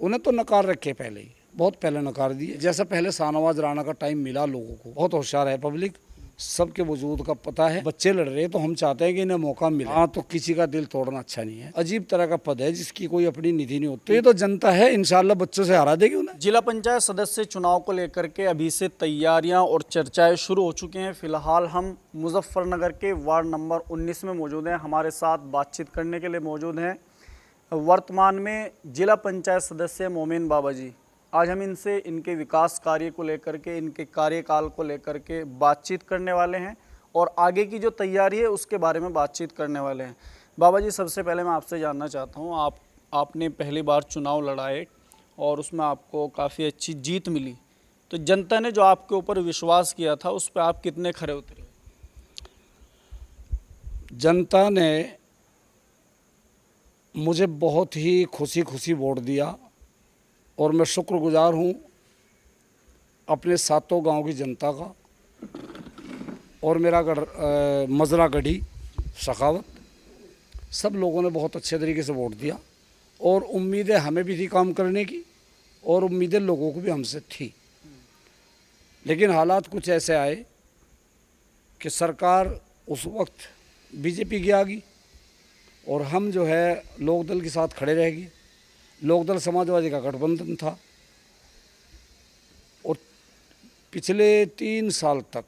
उन्हें तो नकार रखे पहले ही, बहुत पहले नकार दिए। जैसा पहले शाहनवाज राणा का टाइम मिला लोगों को, बहुत होशियार है पब्लिक, सबके वजूद का पता है। बच्चे लड़ रहे तो हम चाहते हैं कि इन्हें मौका मिले। हाँ, तो किसी का दिल तोड़ना अच्छा नहीं है। अजीब तरह का पद है जिसकी कोई अपनी निधि नहीं होती। तो ये तो जनता है, इंशाल्लाह बच्चों से हरा देगी उन्हें। जिला पंचायत सदस्य चुनाव को लेकर के अभी से तैयारियां और चर्चाएं शुरू हो चुकी हैं। फिलहाल हम मुजफ्फरनगर के वार्ड नंबर 19 में मौजूद हैं। हमारे साथ बातचीत करने के लिए मौजूद हैं वर्तमान में जिला पंचायत सदस्य मोमिन बाबा जी। आज हम इनसे इनके विकास कार्य को लेकर के, इनके कार्यकाल को लेकर के बातचीत करने वाले हैं और आगे की जो तैयारी है उसके बारे में बातचीत करने वाले हैं। बाबा जी, सबसे पहले मैं आपसे जानना चाहता हूँ, आपने पहली बार चुनाव लड़ाए और उसमें आपको काफ़ी अच्छी जीत मिली, तो जनता ने जो आपके ऊपर विश्वास किया था उस पर आप कितने खरे उतरे? जनता ने मुझे बहुत ही खुशी खुशी वोट दिया और मैं शुक्रगुजार हूँ अपने सातों गांव की जनता का और मेरा मजरा गढ़ी सखावत, सब लोगों ने बहुत अच्छे तरीके से वोट दिया और उम्मीदें हमें भी थी काम करने की और उम्मीदें लोगों को भी हमसे थी। लेकिन हालात कुछ ऐसे आए कि सरकार उस वक्त बीजेपी की आ गई और हम जो है लोकदल के साथ खड़े रह गए। लोकदल समाजवादी का गठबंधन था और पिछले 3 साल तक,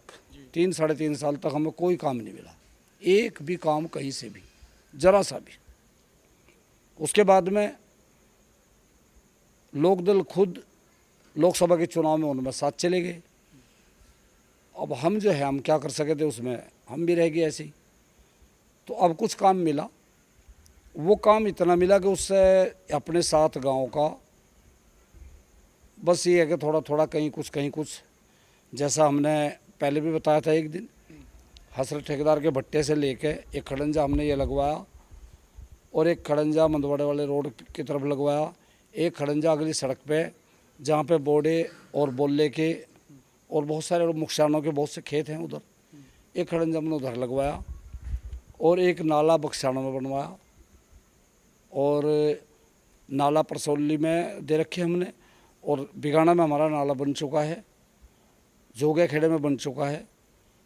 3 साढ़े 3 साल तक हमें कोई काम नहीं मिला, एक भी काम कहीं से भी, जरा सा भी। उसके बाद में लोकदल खुद लोकसभा के चुनाव में उनमें साथ चले गए। अब हम जो है, हम क्या कर सके थे उसमें, हम भी रह गए ऐसे ही। तो अब कुछ काम मिला, वो काम इतना मिला कि उससे अपने 7 गांव का बस ये है कि थोड़ा थोड़ा कहीं कुछ, जैसा हमने पहले भी बताया था एक दिन, हसरत ठेकेदार के भट्टे से लेके एक खड़ंजा हमने ये लगवाया और एक खड़ंजा मंदवाड़े वाले रोड की तरफ लगवाया, एक खड़ंजा अगली सड़क पे जहाँ पे बोडे और बोले के और बहुत सारे मुख्तारों के बहुत से खेत हैं उधर, एक खड़ंजा हमने उधर लगवाया और एक नाला बख्शाणों में बनवाया और नाला परसौली में दे रखे हमने और बिगाना में हमारा नाला बन चुका है, जोगे खेड़े में बन चुका है,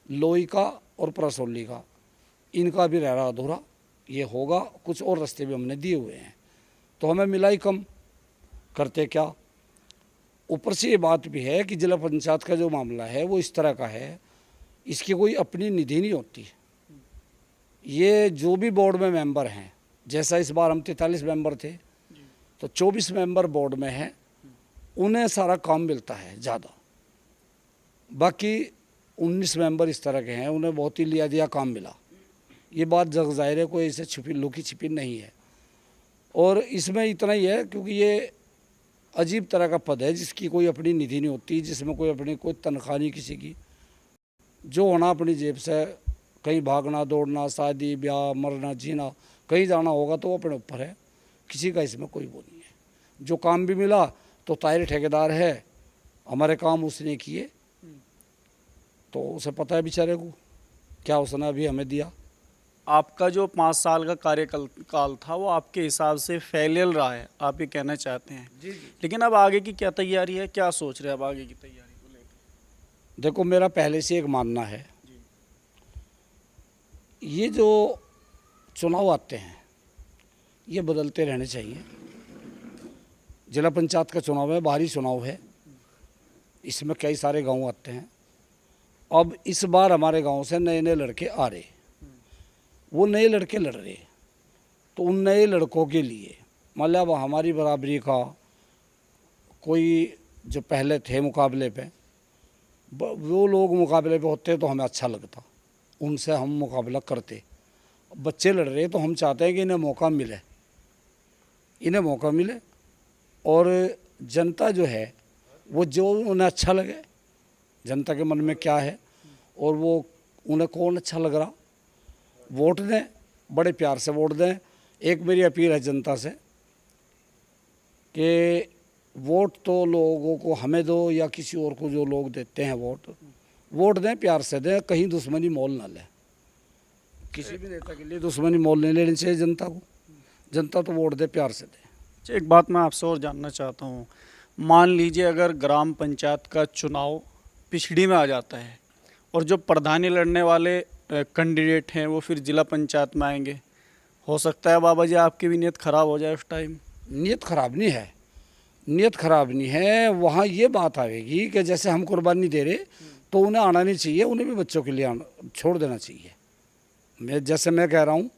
लोई का और परसौली का, इनका भी रह रहा अधूरा, ये होगा। कुछ और रास्ते भी हमने दिए हुए हैं, तो हमें मिला ही कम, करते क्या। ऊपर से ये बात भी है कि जिला पंचायत का जो मामला है वो इस तरह का है, इसकी कोई अपनी निधि नहीं होती। ये जो भी बोर्ड में मेंबर हैं, जैसा इस बार हम 43 मेंबर थे तो 24 मेंबर बोर्ड में हैं, उन्हें सारा काम मिलता है ज़्यादा। बाकी 19 मेंबर इस तरह के हैं, उन्हें बहुत ही लिया दिया काम मिला। ये बात जग जाहिर है, कोई ऐसे छुपी लुकी छिपी नहीं है। और इसमें इतना ही है क्योंकि ये अजीब तरह का पद है जिसकी कोई अपनी निधि नहीं होती, जिसमें कोई अपनी कोई तनख्वाह नहीं किसी की, जो होना अपनी जेब से, कहीं भागना दौड़ना, शादी ब्याह, मरना जीना, कहीं जाना होगा तो वो अपने ऊपर है, किसी का इसमें कोई वो नहीं है। जो काम भी मिला तो ताहिर ठेकेदार है, हमारे काम उसने किए, तो उसे पता है बेचारे को क्या उसने अभी हमें दिया। आपका जो 5 साल का कार्यकाल था वो आपके हिसाब से फेलियर रहा है, आप ये कहना चाहते हैं? जी। लेकिन अब आगे की क्या तैयारी है, क्या सोच रहे हैं अब आगे की तैयारी को लेकर? देखो, मेरा पहले से एक मानना है, ये जो चुनाव आते हैं ये बदलते रहने चाहिए। जिला पंचायत का चुनाव है, बाहरी चुनाव है, इसमें कई सारे गांव आते हैं। अब इस बार हमारे गांव से नए नए लड़के आ रहे, वो नए लड़के लड़ रहे, तो उन नए लड़कों के लिए मतलब हमारी बराबरी का कोई जो पहले थे मुकाबले पे, वो लोग मुकाबले पे होते तो हमें अच्छा लगता, उनसे हम मुकाबला करते। बच्चे लड़ रहे तो हम चाहते हैं कि इन्हें मौका मिले, इन्हें मौका मिले और जनता जो है वो जो उन्हें अच्छा लगे, जनता के मन में क्या है और वो उन्हें कौन अच्छा लग रहा, वोट दें, बड़े प्यार से वोट दें। एक मेरी अपील है जनता से कि वोट तो लोगों को हमें दो या किसी और को, जो लोग देते हैं वोट दें, प्यार से दें, कहीं दुश्मनी मोल ना लें। किसी भी नेता के लिए दुश्मनी मोल नहीं लेनी चाहिए जनता को। जनता तो वोट दे, प्यार से दे। एक बात मैं आपसे और जानना चाहता हूँ, मान लीजिए अगर ग्राम पंचायत का चुनाव पिछड़ी में आ जाता है और जो प्रधानी लड़ने वाले कैंडिडेट हैं वो फिर जिला पंचायत में आएंगे, हो सकता है बाबा जी आपकी भी नीयत खराब हो जाए उस टाइम। नीयत खराब नहीं है, नीयत खराब नहीं है। वहाँ ये बात आएगी कि जैसे हम कुर्बानी दे रहे तो उन्हें आना नहीं चाहिए, उन्हें भी बच्चों के लिए छोड़ देना चाहिए। मैं कह रहा हूँ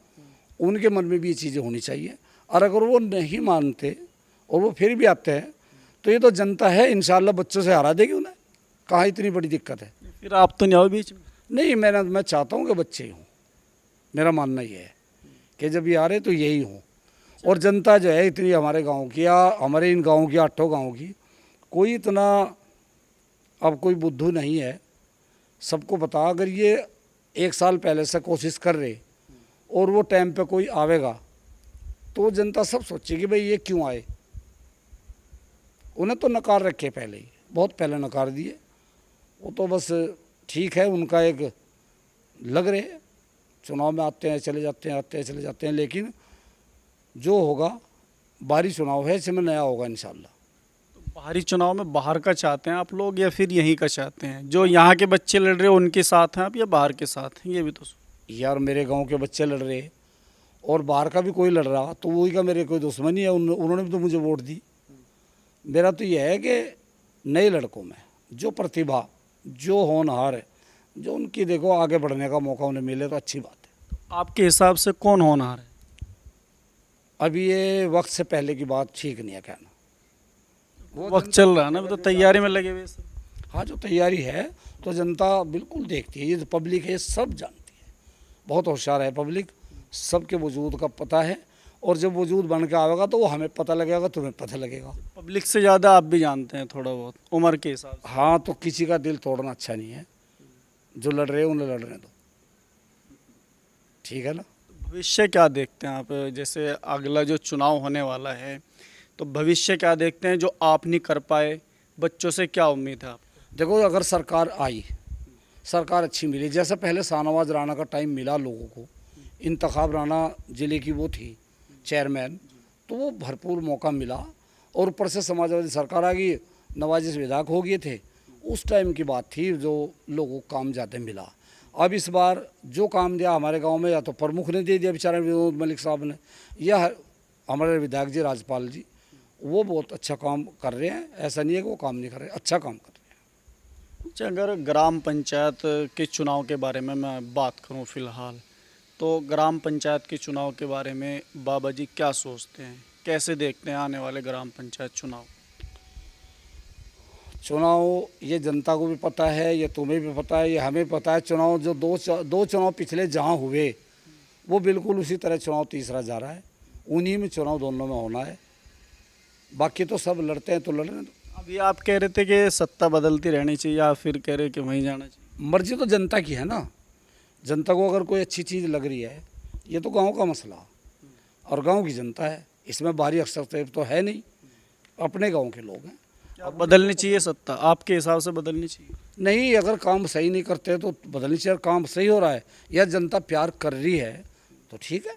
उनके मन में भी ये चीज़ें होनी चाहिए। और अगर वो नहीं मानते और वो फिर भी आते हैं तो ये तो जनता है, इंशाल्लाह बच्चों से हरा देगी उन्हें। कहाँ इतनी बड़ी दिक्कत है? फिर आप तो नहीं आओ बीच में। नहीं, मैं चाहता हूँ कि बच्चे ही हों। मेरा मानना ये है कि जब ये आ रहे तो यही हों। और जनता जो है इतनी हमारे गांव की या हमारे इन गांव की 8 गांव की, कोई इतना अब कोई बुद्धू नहीं है। सबको पता अगर ये 1 साल पहले से कोशिश कर रहे और वो टाइम पे कोई आवेगा तो जनता सब सोचेगी भाई ये क्यों आए। उन्हें तो नकार रखे पहले ही, बहुत पहले नकार दिए। वो तो बस ठीक है, उनका एक लग रहे चुनाव में आते हैं चले जाते हैं, आते हैं चले जाते हैं, लेकिन जो होगा बाहरी चुनाव है, इसमें नया होगा इंशाल्लाह। तो बाहरी चुनाव में बाहर का चाहते हैं आप लोग या फिर यहीं का चाहते हैं? जो यहाँ के बच्चे लड़ रहे हैं उनके साथ हैं आप या बाहर के साथ हैं, ये भी तो यार मेरे गांव के बच्चे लड़ रहे और बाहर का भी कोई लड़ रहा तो वही का मेरे कोई दुश्मनी है। उन्होंने भी तो मुझे वोट दी। मेरा तो यह है कि नए लड़कों में जो प्रतिभा, जो होनहार है, जो उनकी देखो आगे बढ़ने का मौका उन्हें मिले तो अच्छी बात है। आपके हिसाब से कौन होनहार है? अभी ये वक्त से पहले की बात ठीक नहीं है कहना। वक्त चल रहा है ना, अभी तो तैयारी में लगे हुए सब। हाँ, जो तैयारी है तो जनता बिल्कुल देखती है। ये जो पब्लिक है ये सब जानती है, बहुत होशियार है पब्लिक, सबके वजूद का पता है। और जब वजूद बन के आएगा तो वो हमें पता लगेगा, तुम्हें पता लगेगा। पब्लिक से ज़्यादा आप भी जानते हैं थोड़ा बहुत उम्र के हिसाब से। हाँ, तो किसी का दिल तोड़ना अच्छा नहीं है। जो लड़ रहे हैं उन्हें लड़ने दो, ठीक है ना। भविष्य क्या देखते हैं आप? जैसे अगला जो चुनाव होने वाला है तो भविष्य क्या देखते हैं जो आप नहीं कर पाए? बच्चों से क्या उम्मीद है आपको? देखो, अगर सरकार आई, सरकार अच्छी मिली, जैसे पहले शाहनवाज राणा का टाइम मिला लोगों को, इंतखाब राणा ज़िले की वो थी चेयरमैन, तो वो भरपूर मौका मिला। और ऊपर से समाजवादी सरकार आ गई, नवाजिश विधायक हो गए थे। उस टाइम की बात थी जो लोगों को काम ज़्यादा मिला। अब इस बार जो काम दिया हमारे गांव में, या तो प्रमुख ने दे दिया बेचारे विनोद मलिक साहब ने, या हमारे विधायक जी राजपाल जी, वो बहुत अच्छा काम कर रहे हैं। ऐसा नहीं है कि वो काम नहीं कर रहे, अच्छा काम कर रहे हैं। अच्छा, अगर ग्राम पंचायत के चुनाव के बारे में मैं बात करूं फिलहाल, तो ग्राम पंचायत के चुनाव के बारे में बाबा जी क्या सोचते हैं? कैसे देखते हैं आने वाले ग्राम पंचायत चुनाव? चुनाव ये जनता को भी पता है, ये तुम्हें भी पता है, ये हमें पता है। चुनाव जो दो चुनाव पिछले जहाँ हुए वो बिल्कुल उसी तरह चुनाव तीसरा जा रहा है। उन्हीं में चुनाव दोनों में होना है। बाकी तो सब लड़ते हैं तो लड़ने दो। अभी आप कह रहे थे कि सत्ता बदलती रहनी चाहिए, या फिर कह रहे कि वहीं जाना चाहिए? मर्जी तो जनता की है ना। जनता को अगर कोई अच्छी चीज़ लग रही है, ये तो गांव का मसला और गांव की जनता है, इसमें बाहरी हस्तक्षेप तो है नहीं, अपने गांव के लोग हैं। अब बदलनी चाहिए सत्ता, आपके हिसाब से बदलनी चाहिए? नहीं, अगर काम सही नहीं करते तो बदलनी चाहिए। काम सही हो रहा है या जनता प्यार कर रही है तो ठीक है।